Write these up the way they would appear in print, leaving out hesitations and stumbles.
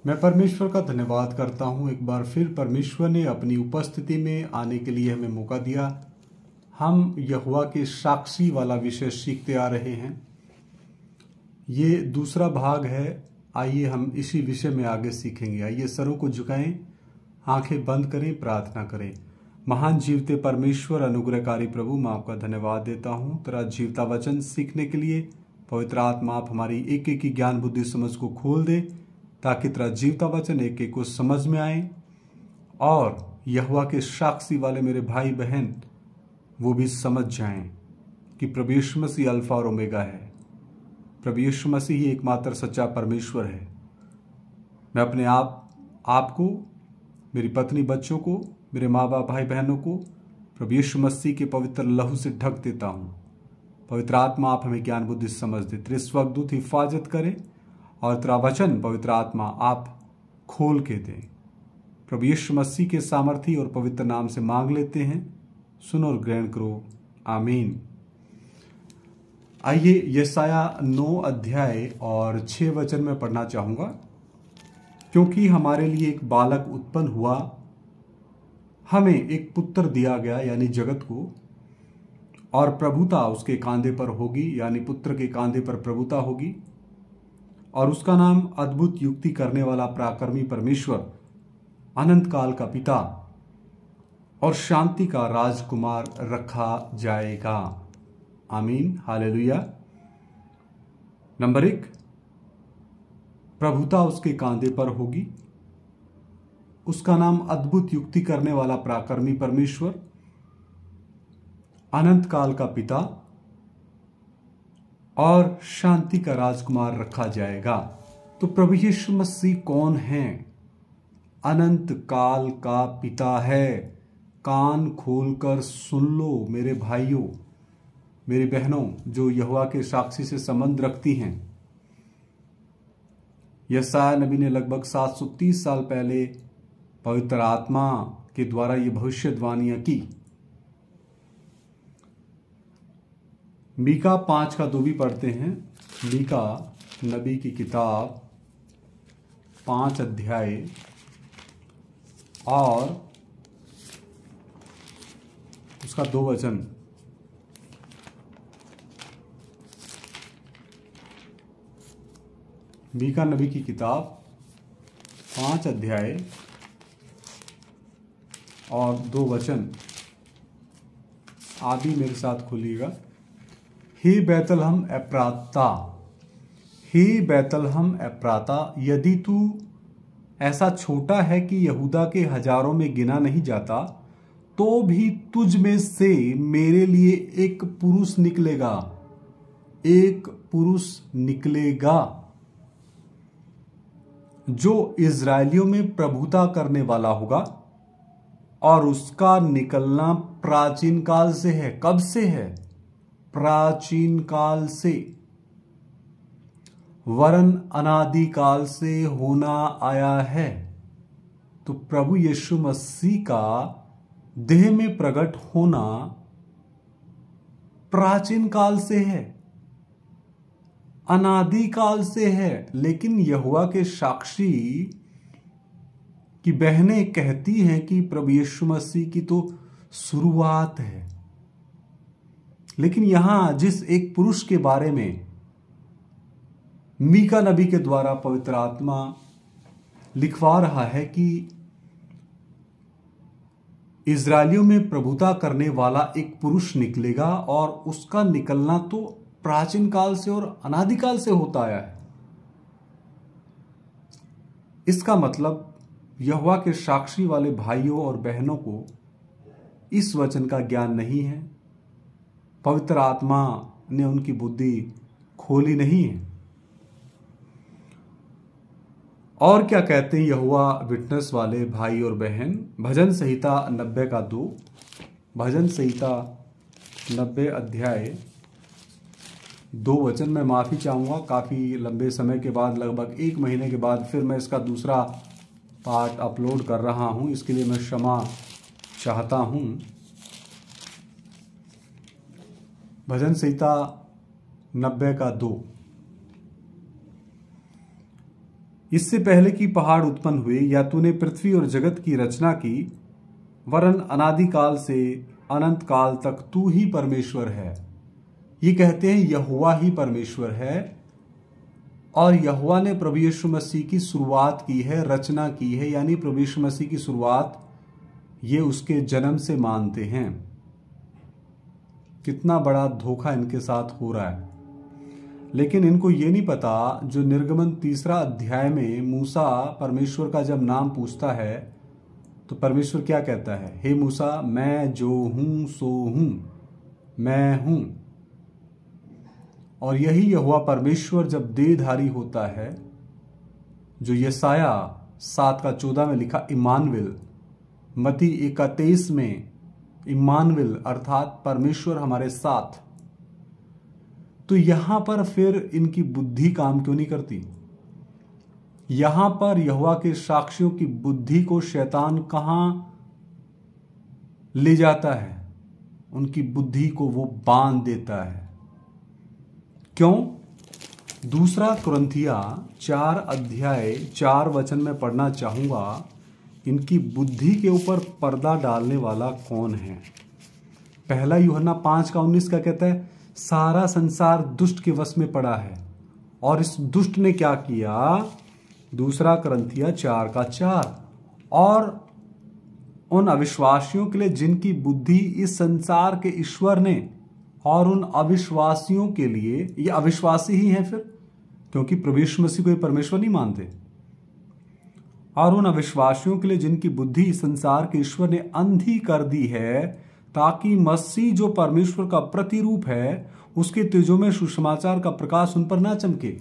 मैं परमेश्वर का धन्यवाद करता हूं। एक बार फिर परमेश्वर ने अपनी उपस्थिति में आने के लिए हमें मौका दिया। हम यहोवा के साक्षी वाला विषय सीखते आ रहे हैं। ये दूसरा भाग है। आइए हम इसी विषय में आगे सीखेंगे। आइए सरों को झुकाएं, आंखें बंद करें, प्रार्थना करें। महान जीवते परमेश्वर, अनुग्रहकारी प्रभु, मैं आपका धन्यवाद देता हूं तेरा जीवता वचन सीखने के लिए। पवित्र आत्मा आप हमारी एक एक की ज्ञान बुद्धि समझ को खोल दे, ताकि तेरा जीवता वचन एक एक को समझ में आए और यहोवा के साक्षी वाले मेरे भाई बहन वो भी समझ जाएं कि प्रभु यीशु मसीह अल्फा और ओमेगा है। प्रभु यीशु मसीह ही एकमात्र सच्चा परमेश्वर है। मैं अपने आपको, मेरी पत्नी, बच्चों को, मेरे माँ बाप, भाई बहनों को प्रभु यीशु मसीह के पवित्र लहू से ढक देता हूँ। पवित्र आत्मा आप हमें ज्ञान बुद्धि समझ दे, तेरे स्वर्गदूत हिफाजत करे और तेरा वचन पवित्र आत्मा आप खोल के दें। प्रभु यीशु मसीह के सामर्थी और पवित्र नाम से मांग लेते हैं, सुनो और ग्रहण करो, आमीन। आइए यशाया 9 अध्याय और 6 वचन में पढ़ना चाहूंगा। क्योंकि हमारे लिए एक बालक उत्पन्न हुआ, हमें एक पुत्र दिया गया यानी जगत को, और प्रभुता उसके कांधे पर होगी यानी पुत्र के कांधे पर प्रभुता होगी, और उसका नाम अद्भुत युक्ति करने वाला, पराक्रमी परमेश्वर, अनंत काल का पिता और शांति का राजकुमार रखा जाएगा। आमीन, हालेलुया। नंबर 1, प्रभुता उसके कांधे पर होगी। उसका नाम अद्भुत युक्ति करने वाला, पराक्रमी परमेश्वर, अनंत काल का पिता और शांति का राजकुमार रखा जाएगा। तो प्रभु यीशु मसीह कौन है? अनंत काल का पिता है। कान खोलकर सुन लो मेरे भाइयों, मेरी बहनों, जो यहोवा के साक्षी से संबंध रखती हैं। यशायाह नबी ने लगभग 730 साल पहले पवित्र आत्मा के द्वारा ये भविष्यवाणियां की। मीका 5:2 भी पढ़ते हैं। मीका नबी की किताब 5 अध्याय और उसका 2 वचन। मीका नबी की किताब 5 अध्याय और 2 वचन। आप भी मेरे साथ खोलिएगा। हे बैतलहम एप्राता, हे बैतलहम एप्राता, यदि तू ऐसा छोटा है कि यहूदा के हजारों में गिना नहीं जाता, तो भी तुझ में से मेरे लिए एक पुरुष निकलेगा, एक पुरुष निकलेगा जो इजरायलियों में प्रभुता करने वाला होगा, और उसका निकलना प्राचीन काल से है। कब से है? प्राचीन काल से, वरन अनादि काल से होना आया है। तो प्रभु यीशु मसीह का देह में प्रकट होना प्राचीन काल से है, अनादि काल से है। लेकिन यहोवा के साक्षी की बहनें कहती हैं कि प्रभु यीशु मसीह की तो शुरुआत है। लेकिन यहां जिस एक पुरुष के बारे में मीका नबी के द्वारा पवित्र आत्मा लिखवा रहा है कि इजरायलियों में प्रभुता करने वाला एक पुरुष निकलेगा, और उसका निकलना तो प्राचीन काल से और अनादिकाल से होता आया है। इसका मतलब यहोवा के साक्षी वाले भाइयों और बहनों को इस वचन का ज्ञान नहीं है। पवित्र आत्मा ने उनकी बुद्धि खोली नहीं है। और क्या कहते हैं यहोवा विटनेस वाले भाई और बहन? भजन संहिता 90:2, भजन संहिता 90 अध्याय 2 वचन। मैं माफी चाहूंगा, काफी लंबे समय के बाद, लगभग 1 महीने के बाद फिर मैं इसका दूसरा पार्ट अपलोड कर रहा हूं। इसके लिए मैं क्षमा चाहता हूं। भजन संहिता 90:2। इससे पहले कि पहाड़ उत्पन्न हुए या तूने पृथ्वी और जगत की रचना की, वरन अनादिकाल से अनंत काल तक तू ही परमेश्वर है। ये कहते हैं यहोवा ही परमेश्वर है, और यहोवा ने प्रभु यीशु मसीह की शुरुआत की है, रचना की है, यानी प्रभु यीशु मसीह की शुरुआत ये उसके जन्म से मानते हैं। कितना बड़ा धोखा इनके साथ हो रहा है। लेकिन इनको ये नहीं पता, जो निर्गमन 3 अध्याय में मूसा परमेश्वर का जब नाम पूछता है तो परमेश्वर क्या कहता है? हे मूसा, मैं जो हूं सो हूं, मैं हूं। और यही यहोवा परमेश्वर जब देहधारी होता है, जो यशाया 7:14 में लिखा इम्मानुएल, मत्ती 1:23 में इम्मानुएल अर्थात परमेश्वर हमारे साथ, तो यहां पर फिर इनकी बुद्धि काम क्यों नहीं करती? यहां पर यहोवा के साक्षियों की बुद्धि को शैतान कहां ले जाता है? उनकी बुद्धि को वो बांध देता है। क्यों? 2 कुरिन्थिया 4:4 में पढ़ना चाहूंगा। इनकी बुद्धि के ऊपर पर्दा डालने वाला कौन है? 1 यूहन्ना 5:19 का कहता है, सारा संसार दुष्ट के वश में पड़ा है, और इस दुष्ट ने क्या किया? 2 कुरिन्थिया 4:4, और उन अविश्वासियों के लिए जिनकी बुद्धि इस संसार के ईश्वर ने, और उन अविश्वासियों के लिए, ये अविश्वासी ही हैं फिर, क्योंकि प्रभु यीशु मसीह को ये परमेश्वर नहीं मानते, और उन अविश्वासियों के लिए जिनकी बुद्धि इस संसार के ईश्वर ने अंधी कर दी है, ताकि मसीह जो परमेश्वर का प्रतिरूप है, उसके तेजों में सुसमाचार का प्रकाश उन पर ना चमके।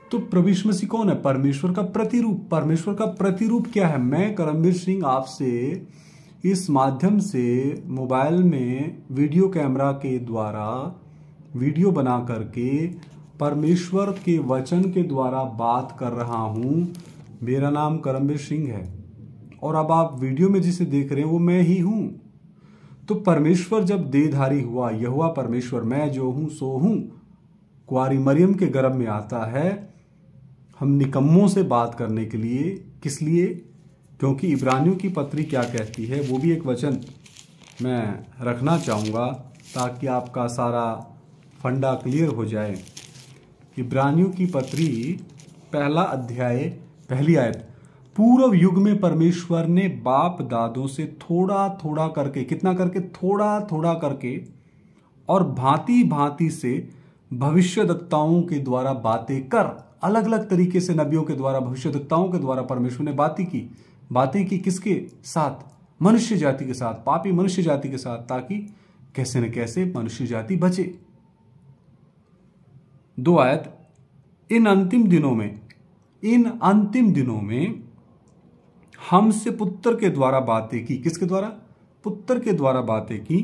तो प्रभु यीशु मसीह कौन है? परमेश्वर का प्रतिरूप। परमेश्वर का प्रतिरूप क्या है? मैं करमवीर सिंह आपसे इस माध्यम से मोबाइल में वीडियो कैमरा के द्वारा वीडियो बना करके परमेश्वर के वचन के द्वारा बात कर रहा हूं। मेरा नाम करमवीर सिंह है, और अब आप वीडियो में जिसे देख रहे हैं वो मैं ही हूं। तो परमेश्वर जब देहधारी हुआ, यहोवा परमेश्वर, मैं जो हूं सो हूं, कुंवारी मरियम के गर्भ में आता है हम निकम्मों से बात करने के लिए। किस लिए? क्योंकि इब्रानियों की पत्री क्या कहती है, वो भी एक वचन मैं रखना चाहूँगा ताकि आपका सारा फंडा क्लियर हो जाए। इब्रानियों की पत्री 1 अध्याय 1 आयत, पूर्व युग में परमेश्वर ने बाप दादों से थोड़ा थोड़ा करके, कितना करके? थोड़ा थोड़ा करके, और भांति भांति से भविष्यद्वक्ताओं के द्वारा बातें कर, अलग अलग तरीके से नबियों के द्वारा, भविष्यद्वक्ताओं के द्वारा परमेश्वर ने बातें की किसके साथ? मनुष्य जाति के साथ, पापी मनुष्य जाति के साथ, ताकि कैसे न कैसे मनुष्य जाति बचे। 2 आयत, इन अंतिम दिनों में हमसे पुत्र के द्वारा बातें की। किसके द्वारा? पुत्र के द्वारा बातें की,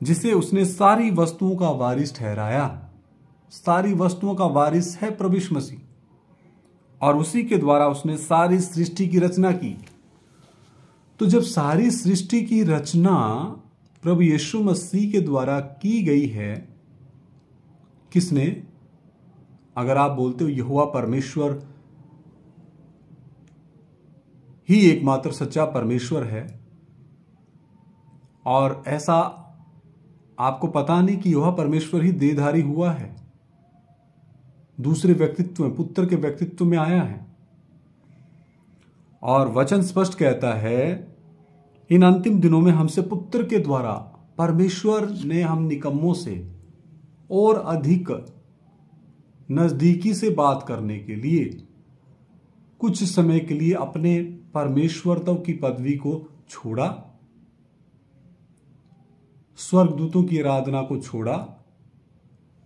जिसे उसने सारी वस्तुओं का वारिस ठहराया। सारी वस्तुओं का वारिस है प्रभु यीशु मसीह, और उसी के द्वारा उसने सारी सृष्टि की रचना की। तो जब सारी सृष्टि की रचना प्रभु यीशु मसीह के द्वारा की गई है, किसने? अगर आप बोलते हो यहोवा परमेश्वर ही एकमात्र सच्चा परमेश्वर है, और ऐसा आपको पता नहीं कि यहोवा परमेश्वर ही देहधारी हुआ है, दूसरे व्यक्तित्व में, पुत्र के व्यक्तित्व में आया है। और वचन स्पष्ट कहता है, इन अंतिम दिनों में हमसे पुत्र के द्वारा परमेश्वर ने हम निकम्मों से और अधिक नजदीकी से बात करने के लिए कुछ समय के लिए अपने परमेश्वरत्व की पदवी को छोड़ा, स्वर्गदूतों की आराधना को छोड़ा,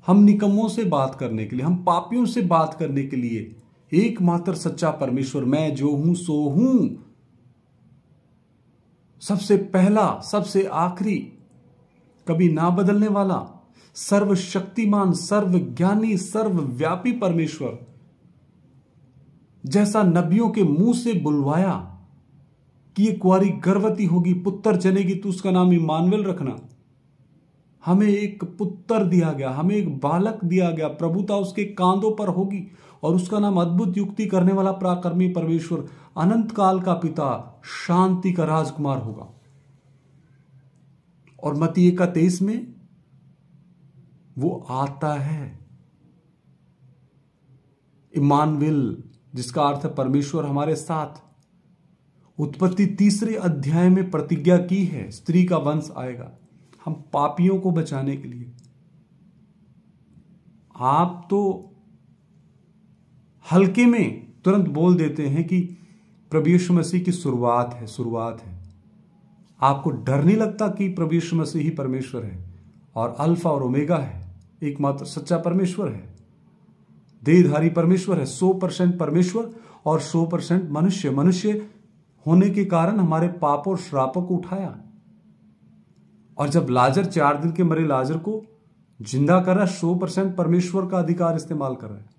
हम निकम्मों से बात करने के लिए, हम पापियों से बात करने के लिए एकमात्र सच्चा परमेश्वर, मैं जो हूं सो हूं, सबसे पहला, सबसे आखिरी, कभी ना बदलने वाला, सर्वशक्तिमान, सर्वज्ञानी, सर्वव्यापी परमेश्वर, जैसा नबियों के मुंह से बुलवाया कि ये कुंवारी गर्भवती होगी, पुत्र जनेगी, तो उसका नाम इम्मानुएल रखना। हमें एक पुत्र दिया गया, हमें एक बालक दिया गया, प्रभुता उसके कांधों पर होगी, और उसका नाम अद्भुत युक्ति करने वाला पराक्रमी परमेश्वर, अनंत काल का पिता, शांति का राजकुमार होगा। और मत्ती 1:23 में वो आता है, इम्मानुएल, जिसका अर्थ है परमेश्वर हमारे साथ। उत्पत्ति 3 अध्याय में प्रतिज्ञा की है, स्त्री का वंश आएगा हम पापियों को बचाने के लिए। आप तो हल्के में तुरंत बोल देते हैं कि प्रभु यीशु मसीह की शुरुआत है। आपको डर नहीं लगता कि प्रभु यीशु मसीह ही परमेश्वर है और अल्फा और ओमेगा है, एकमात्र सच्चा परमेश्वर है, देहधारी परमेश्वर है, 100% परमेश्वर और 100% मनुष्य। मनुष्य होने के कारण हमारे पाप और श्रापों को उठाया। और जब लाजर 4 दिन के मरे लाजर को जिंदा कर रहा है, 100% परमेश्वर का अधिकार इस्तेमाल कर रहा है।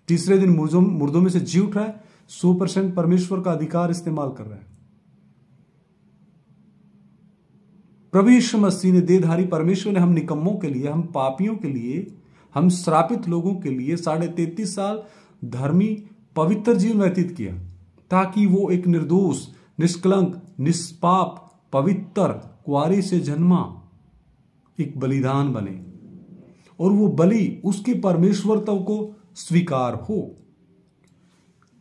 तीसरे दिन मुर्दों में से जी उठ रहा है, 100% परमेश्वर का अधिकार इस्तेमाल कर रहा है। प्रभु यीशु मसीह ने, देहधारी परमेश्वर ने हम निकम्मों के लिए, हम पापियों के लिए, हम श्रापित लोगों के लिए 33.5 साल धर्मी पवित्र जीवन व्यतीत किया, ताकि वो एक निर्दोष, निष्कलंक, निष्पाप, पवित्र कुंवारी से जन्मा एक बलिदान बने और वो बलि उसके परमेश्वरत्व को स्वीकार हो।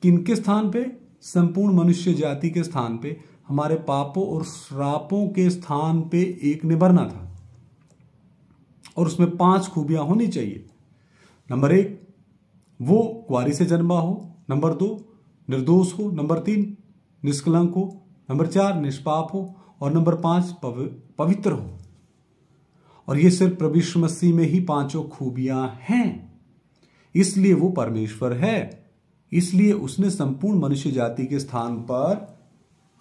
किनके स्थान पे? संपूर्ण मनुष्य जाति के स्थान पे, हमारे पापों और श्रापों के स्थान पे एक ने भरना था। और उसमें 5 खूबियां होनी चाहिए। नंबर 1, वो कुंवारी से जन्मा हो। नंबर 2, निर्दोष हो। नंबर 3, निष्कलंक हो। नंबर 4, निष्पाप हो। और नंबर 5, पवित्र हो। और ये सिर्फ प्रभु यीशु मसीह में ही 5 खूबियां हैं। इसलिए वो परमेश्वर है, इसलिए उसने संपूर्ण मनुष्य जाति के स्थान पर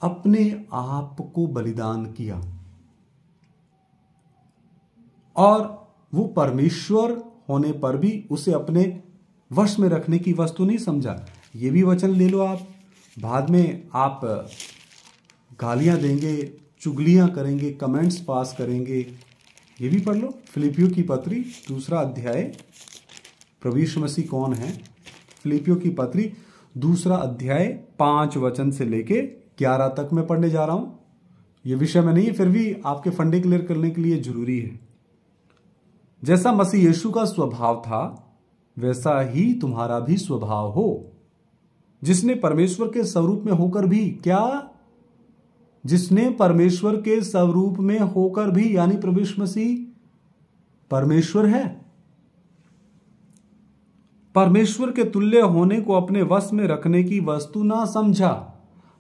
अपने आप को बलिदान किया। और वो परमेश्वर होने पर भी उसे अपने वश में रखने की वस्तु नहीं समझा। ये भी वचन ले लो आप, बाद में आप गालियां देंगे, चुगलियां करेंगे, कमेंट्स पास करेंगे। ये भी पढ़ लो, फिलिपियों की पत्री 2 अध्याय। प्रभु यीशु मसीह कौन है? फिलिपियों की पत्री 2 अध्याय 5 वचन से लेके 11 तक मैं पढ़ने जा रहा हूं। ये विषय में नहीं है, फिर भी आपके फंडे क्लियर करने के लिए जरूरी है। जैसा मसीह यीशु का स्वभाव था, वैसा ही तुम्हारा भी स्वभाव हो, जिसने परमेश्वर के स्वरूप में होकर भी, क्या? जिसने परमेश्वर के स्वरूप में होकर भी, यानी प्रभु यीशु मसीह परमेश्वर है, परमेश्वर के तुल्य होने को अपने वश में रखने की वस्तु ना समझा।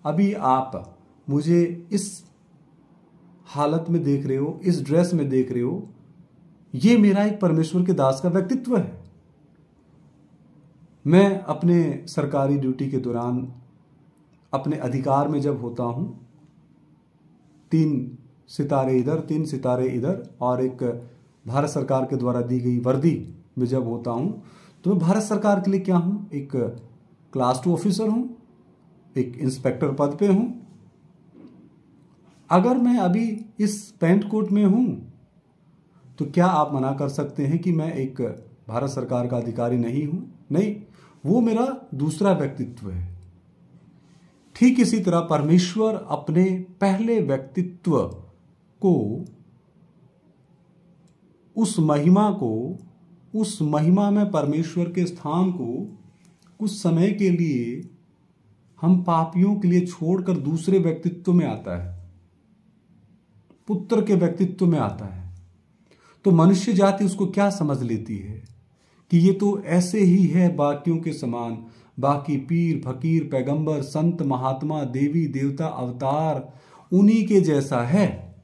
अभी आप मुझे इस हालत में देख रहे हो, इस ड्रेस में देख रहे हो, ये मेरा एक परमेश्वर के दास का व्यक्तित्व है। मैं अपने सरकारी ड्यूटी के दौरान, अपने अधिकार में जब होता हूं, 3 सितारे इधर, 3 सितारे इधर, और एक भारत सरकार के द्वारा दी गई वर्दी में जब होता हूं, तो मैं भारत सरकार के लिए क्या हूं? एक क्लास 2 ऑफिसर हूं, एक इंस्पेक्टर पद पे हूं। अगर मैं अभी इस पैंट कोट में हूं, तो क्या आप मना कर सकते हैं कि मैं एक भारत सरकार का अधिकारी नहीं हूं? नहीं, वो मेरा दूसरा व्यक्तित्व है। ठीक इसी तरह परमेश्वर अपने पहले व्यक्तित्व को, उस महिमा में परमेश्वर के स्थान को कुछ समय के लिए हम पापियों के लिए छोड़कर दूसरे व्यक्तित्व में आता है, पुत्र के व्यक्तित्व में आता है। तो मनुष्य जाति उसको क्या समझ लेती है कि ये तो ऐसे ही है बाकियों के समान, बाकी पीर फकीर पैगंबर संत महात्मा देवी देवता अवतार उन्हीं के जैसा है।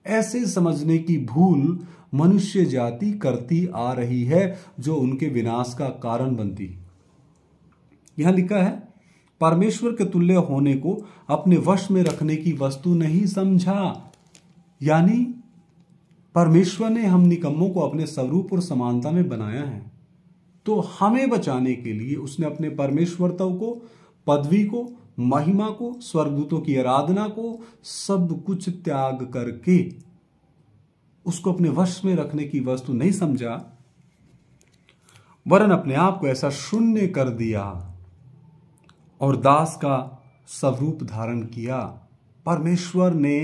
ऐसे समझने की भूल मनुष्य जाति करती आ रही है, जो उनके विनाश का कारण बनती। यहां लिखा है, परमेश्वर के तुल्य होने को अपने वश में रखने की वस्तु नहीं समझा। यानी परमेश्वर ने हम निकम्मों को अपने स्वरूप और समानता में बनाया है, तो हमें बचाने के लिए उसने अपने परमेश्वरत्व को, पदवी को, महिमा को, स्वर्गदूतों की आराधना को, सब कुछ त्याग करके उसको अपने वश में रखने की वस्तु नहीं समझा। वरन अपने आप को ऐसा शून्य कर दिया और दास का स्वरूप धारण किया। परमेश्वर ने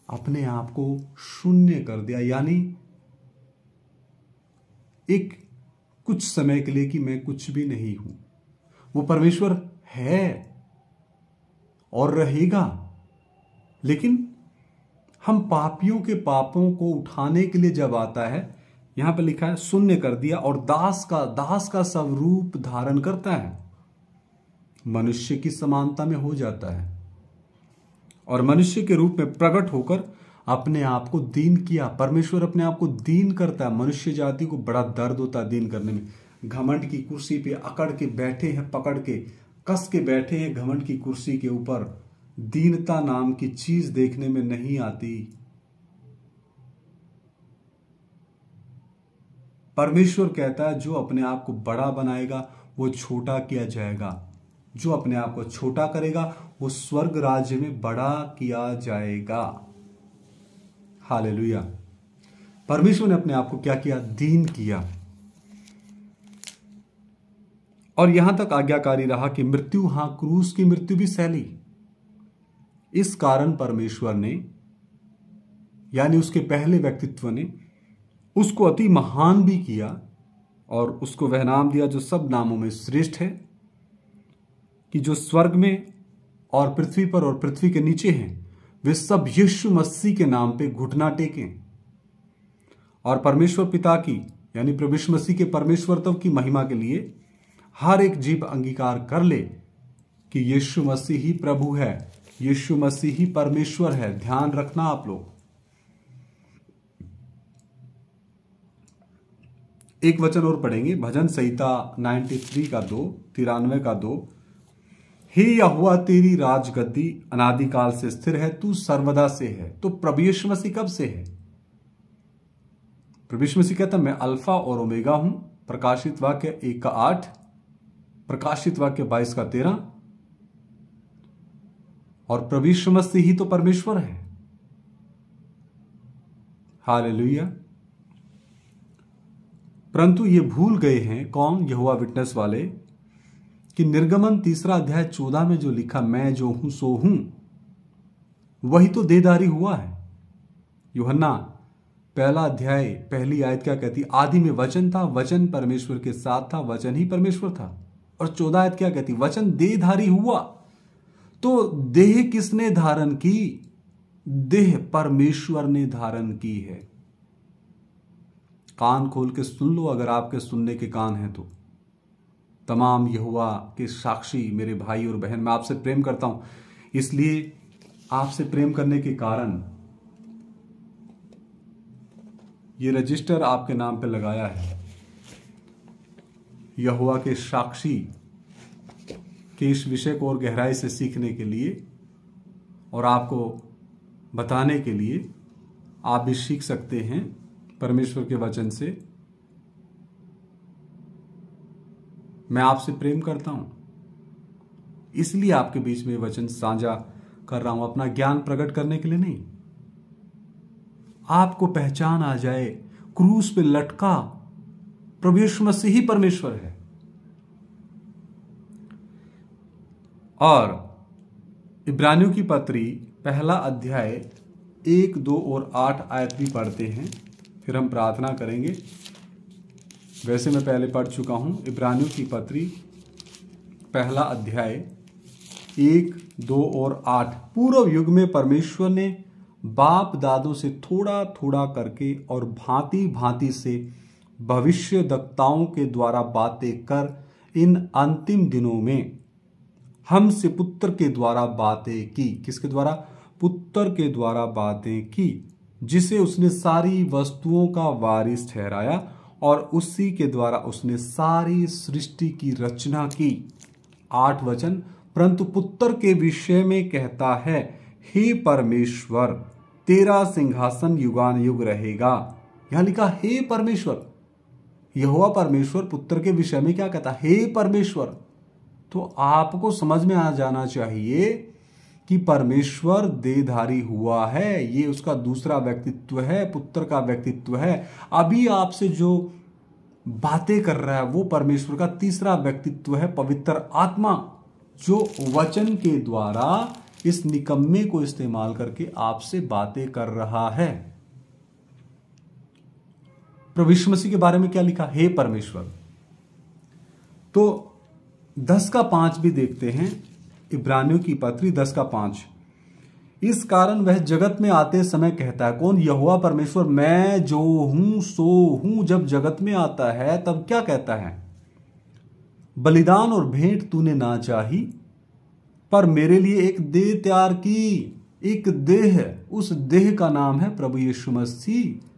अपने आप को शून्य कर दिया, यानी एक कुछ समय के लिए कि मैं कुछ भी नहीं हूं। वो परमेश्वर है और रहेगा, लेकिन हम पापियों के पापों को उठाने के लिए जब आता है, यहां पर लिखा है शून्य कर दिया और दास का स्वरूप धारण करता है, मनुष्य की समानता में हो जाता है और मनुष्य के रूप में प्रकट होकर अपने आप को दीन किया। परमेश्वर अपने आप को दीन करता है। मनुष्य जाति को बड़ा दर्द होता है दीन करने में। घमंड की कुर्सी पे अकड़ के बैठे हैं, पकड़ के कस के बैठे हैं घमंड की कुर्सी के ऊपर। दीनता नाम की चीज देखने में नहीं आती। परमेश्वर कहता है जो अपने आप को बड़ा बनाएगा वो छोटा किया जाएगा, जो अपने आप को छोटा करेगा वो स्वर्ग राज्य में बड़ा किया जाएगा। हालेलुया। परमेश्वर ने अपने आप को क्या किया? दीन किया। और यहां तक आज्ञाकारी रहा कि मृत्यु, हां क्रूस की मृत्यु भी सहली। इस कारण परमेश्वर ने, यानी उसके पहले व्यक्तित्व ने, उसको अति महान भी किया और उसको वह नाम दिया जो सब नामों में श्रेष्ठ है, कि जो स्वर्ग में और पृथ्वी पर और पृथ्वी के नीचे हैं वे सब यीशु मसीह के नाम पे घुटना टेकें और परमेश्वर पिता की, यानी प्रभु यीशु मसीह के परमेश्वरत्व की महिमा के लिए हर एक जीव अंगीकार कर ले कि यीशु मसीह ही प्रभु है, यीशु मसीह ही परमेश्वर है। ध्यान रखना आप लोग। एक वचन और पढ़ेंगे, भजन संहिता 93 का 2, 93 का 2। हे यहोवा तेरी राजगद्दी अनादिकाल से स्थिर है, तू सर्वदा से है। तो प्रभु यीशु मसीह कब से है? प्रभु यीशु मसीह कहता मैं अल्फा और ओमेगा हूं, प्रकाशित वाक्य 1 का 8, प्रकाशित वाक्य 22 का 13। और प्रभु यीशु मसीह ही तो परमेश्वर है। हालेलुया। परंतु ये भूल गए हैं कौन? यहोवा विटनेस वाले, कि निर्गमन 3 अध्याय 14 में जो लिखा मैं जो हूं सो हूं, वही तो देहधारी हुआ है। यूहन्ना 1 अध्याय 1 आयत क्या कहती? आदि में वचन था, वचन परमेश्वर के साथ था, वचन ही परमेश्वर था। और 14 आयत क्या कहती? वचन देहधारी हुआ। तो देह किसने धारण की? देह परमेश्वर ने धारण की है। कान खोल के सुन लो अगर आपके सुनने के कान हैं तो। तमाम यहोवा के साक्षी मेरे भाई और बहन, मैं आपसे प्रेम करता हूं, इसलिए आपसे प्रेम करने के कारण ये रजिस्टर आपके नाम पे लगाया है। यहोवा के साक्षी के इस विषय को और गहराई से सीखने के लिए और आपको बताने के लिए आप भी सीख सकते हैं परमेश्वर के वचन से। मैं आपसे प्रेम करता हूं, इसलिए आपके बीच में वचन साझा कर रहा हूं, अपना ज्ञान प्रकट करने के लिए नहीं। आपको पहचान आ जाए, क्रूस पे लटका प्रभु यीशु मसीह ही परमेश्वर है। और इब्रानियों की पत्री 1 अध्याय 1, 2 और 8 आयत भी पढ़ते हैं, फिर हम प्रार्थना करेंगे। वैसे मैं पहले पढ़ चुका हूं। इब्रानियों की पत्री 1 अध्याय 1, 2 और 8। पूर्व युग में परमेश्वर ने बाप दादों से थोड़ा थोड़ा करके और भांति भांति से भविष्यद्वक्ताओं के द्वारा बातें कर इन अंतिम दिनों में हमसे पुत्र के द्वारा बातें की। किसके द्वारा? पुत्र के द्वारा बातें की, जिसे उसने सारी वस्तुओं का वारिस ठहराया और उसी के द्वारा उसने सारी सृष्टि की रचना की। 8 वचन। परंतु पुत्र के विषय में कहता है, हे परमेश्वर तेरा सिंहासन युगान युग रहेगा। यहां लिखा हे परमेश्वर। यहोवा परमेश्वर पुत्र के विषय में क्या कहता? हे परमेश्वर। तो आपको समझ में आ जाना चाहिए कि परमेश्वर देहधारी हुआ है, ये उसका दूसरा व्यक्तित्व है, पुत्र का व्यक्तित्व है। अभी आपसे जो बातें कर रहा है, वो परमेश्वर का तीसरा व्यक्तित्व है, पवित्र आत्मा, जो वचन के द्वारा इस निकम्मे को इस्तेमाल करके आपसे बातें कर रहा है। प्रभु यीशु मसीह के बारे में क्या लिखा? हे परमेश्वर। तो 10:5 भी देखते हैं, इब्रानियों की पत्री 10:5। इस कारण वह जगत में आते समय कहता है, कौन? यहोवा परमेश्वर, मैं जो हूं सो हूं। जब जगत में आता है तब क्या कहता है? बलिदान और भेंट तूने ना चाही, पर मेरे लिए एक देह तैयार की। एक देह, उस देह का नाम है प्रभु यीशु मसीह।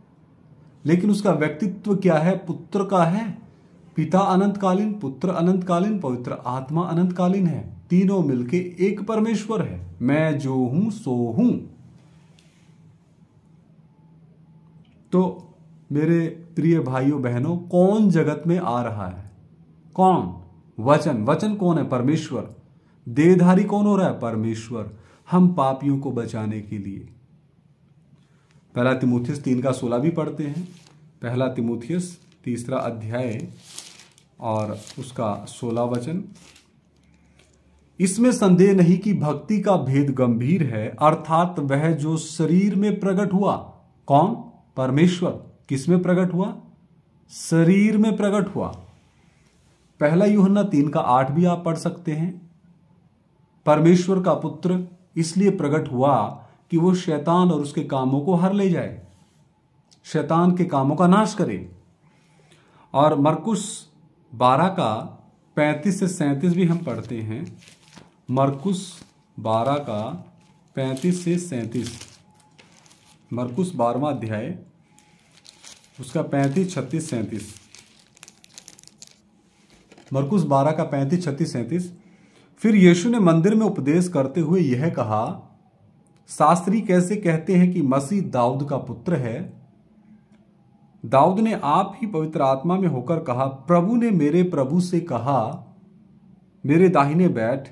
लेकिन उसका व्यक्तित्व क्या है? पुत्र का है। पिता अनंतकालीन, पुत्र अनंतकालीन, पवित्र आत्मा अनंतकालीन है। तीनों मिलके एक परमेश्वर है। मैं जो हूं सो हूं। तो मेरे प्रिय भाइयों बहनों, कौन जगत में आ रहा है? कौन? वचन। वचन कौन है? परमेश्वर। देहधारी कौन हो रहा है? परमेश्वर, हम पापियों को बचाने के लिए। 1 तीमुथियुस 3:16 भी पढ़ते हैं। 1 तीमुथियुस 3 अध्याय और उसका 16 वचन। इसमें संदेह नहीं कि भक्ति का भेद गंभीर है, अर्थात वह जो शरीर में प्रकट हुआ। कौन? परमेश्वर। किस में प्रकट हुआ? शरीर में प्रकट हुआ। 1 यूहन्ना 3:8 भी आप पढ़ सकते हैं। परमेश्वर का पुत्र इसलिए प्रकट हुआ कि वो शैतान और उसके कामों को हर ले जाए, शैतान के कामों का नाश करे। और मरकुस 12:35 से 37 भी हम पढ़ते हैं। मरकुस 12:35 से 37, मरकुस 12वां अध्याय, उसका 35, 36, 37। मरकुस 12:35, 36, 37। फिर यीशु ने मंदिर में उपदेश करते हुए यह कहा, शास्त्री कैसे कहते हैं कि मसीह दाऊद का पुत्र है? दाऊद ने आप ही पवित्र आत्मा में होकर कहा, प्रभु ने मेरे प्रभु से कहा, मेरे दाहिने बैठ,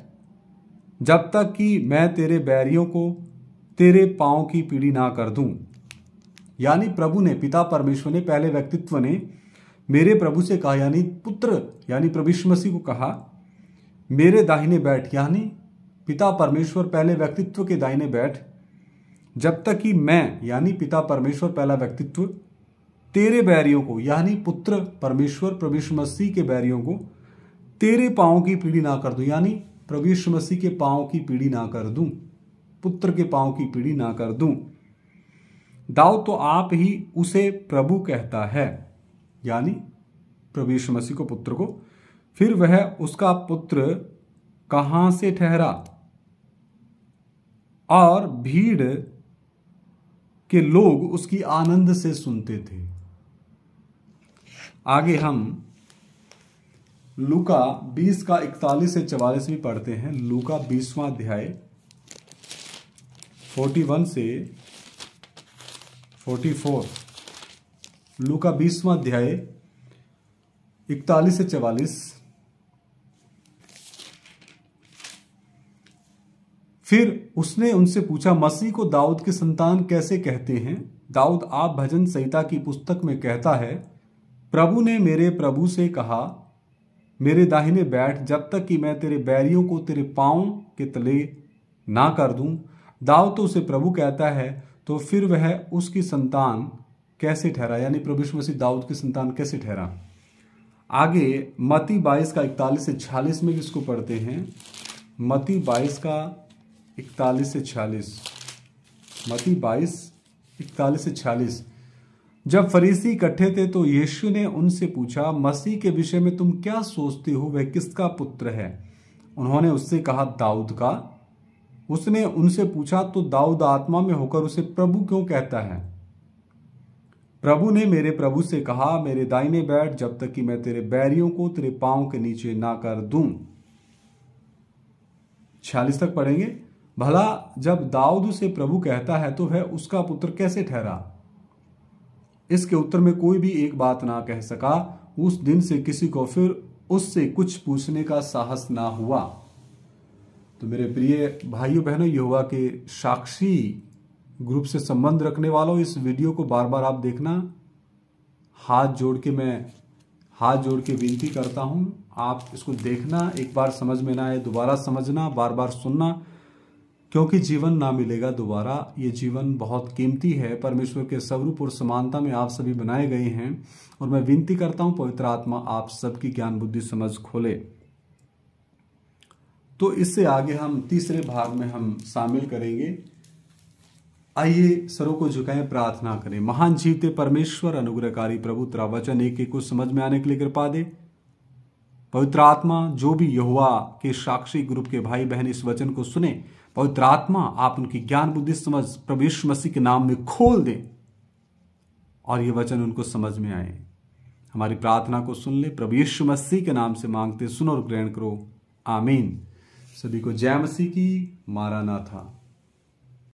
जब तक कि मैं तेरे बैरियों को तेरे पांव की पीढ़ी ना कर दूं। यानी प्रभु ने, पिता परमेश्वर ने, पहले व्यक्तित्व ने मेरे प्रभु से कहा, यानी पुत्र यानी प्रभु यीशु मसीह को कहा, मेरे दाहिने बैठ, यानी पिता परमेश्वर पहले व्यक्तित्व के दाहिने बैठ, जब तक कि मैं यानी पिता परमेश्वर पहला व्यक्तित्व तेरे बैरियों को यानी पुत्र परमेश्वर प्रभु यीशु मसीह के बैरियों को तेरे पांव की पीढ़ी ना कर दूं। यानी प्रभु यीशु मसीह के पांव की पीढ़ी ना कर दूं, पुत्र के पांव की पीढ़ी ना कर दूं। दाऊद तो आप ही उसे प्रभु कहता है, यानी प्रभु यीशु मसीह को, पुत्र को। फिर वह उसका पुत्र कहां से ठहरा? और भीड़ के लोग उसकी आनंद से सुनते थे। आगे हम लूका 20:41 से 44 भी पढ़ते हैं। लूका 20वां अध्याय 41 से 44। लूका 20वां अध्याय 41 से 44। फिर उसने उनसे पूछा, मसीह को दाऊद की संतान कैसे कहते हैं? दाऊद आप भजन संहिता की पुस्तक में कहता है, प्रभु ने मेरे प्रभु से कहा, मेरे दाहिने बैठ, जब तक कि मैं तेरे बैरियों को तेरे पांव के तले ना कर दूं। दाऊद तो उसे प्रभु कहता है, तो फिर वह उसकी संतान कैसे ठहरा? यानी प्रभु यीशु मसीह दाऊद की संतान कैसे ठहरा? आगे मत्ती 22:41 से 46 में भी इसको पढ़ते हैं। मत्ती 22:41 से 46। मत्ती 22:41 से 46। जब फरीसी इकट्ठे थे तो यीशु ने उनसे पूछा, मसीह के विषय में तुम क्या सोचते हो, वह किसका पुत्र है? उन्होंने उससे कहा, दाऊद का। उसने उनसे पूछा, तो दाऊद आत्मा में होकर उसे प्रभु क्यों कहता है? प्रभु ने मेरे प्रभु से कहा, मेरे दाहिने बैठ, जब तक कि मैं तेरे बैरियों को तेरे पांव के नीचे ना कर दूं। 46 तक पढ़ेंगे। भला जब दाऊद उसे प्रभु कहता है तो वह उसका पुत्र कैसे ठहरा? इसके उत्तर में कोई भी एक बात ना कह सका। उस दिन से किसी को फिर उससे कुछ पूछने का साहस ना हुआ। तो मेरे प्रिय भाइयों बहनों, यहोवा के साक्षी ग्रुप से संबंध रखने वालों, इस वीडियो को बार बार आप देखना। हाथ जोड़ के मैं हाथ जोड़ के विनती करता हूं, आप इसको देखना, एक बार समझ में ना आए दोबारा समझना, बार बार सुनना, क्योंकि जीवन ना मिलेगा दोबारा। ये जीवन बहुत कीमती है, परमेश्वर के स्वरूप और समानता में आप सभी बनाए गए हैं। और मैं विनती करता हूं पवित्र आत्मा आप सबकी ज्ञान बुद्धि समझ खोले। तो इससे आगे हम तीसरे भाग में हम शामिल करेंगे। आइए सरों को झुकाएं, प्रार्थना करें। महान जीवते परमेश्वर, अनुग्रहकारी प्रभु, तेरा वचन एक एक को समझ में आने के लिए कृपा दे। पवित्र आत्मा, जो भी यहोवा के साक्षी ग्रुप के भाई बहन इस वचन को सुने, पवित्र आत्मा आप उनकी ज्ञान बुद्धि समझ प्रभु यीशु मसीह के नाम में खोल दे और ये वचन उनको समझ में आए। हमारी प्रार्थना को सुन ले, प्रभु यीशु मसीह के नाम से मांगते, सुनो और ग्रहण करो, आमीन। सभी को जय मसीह की, मारानाथा।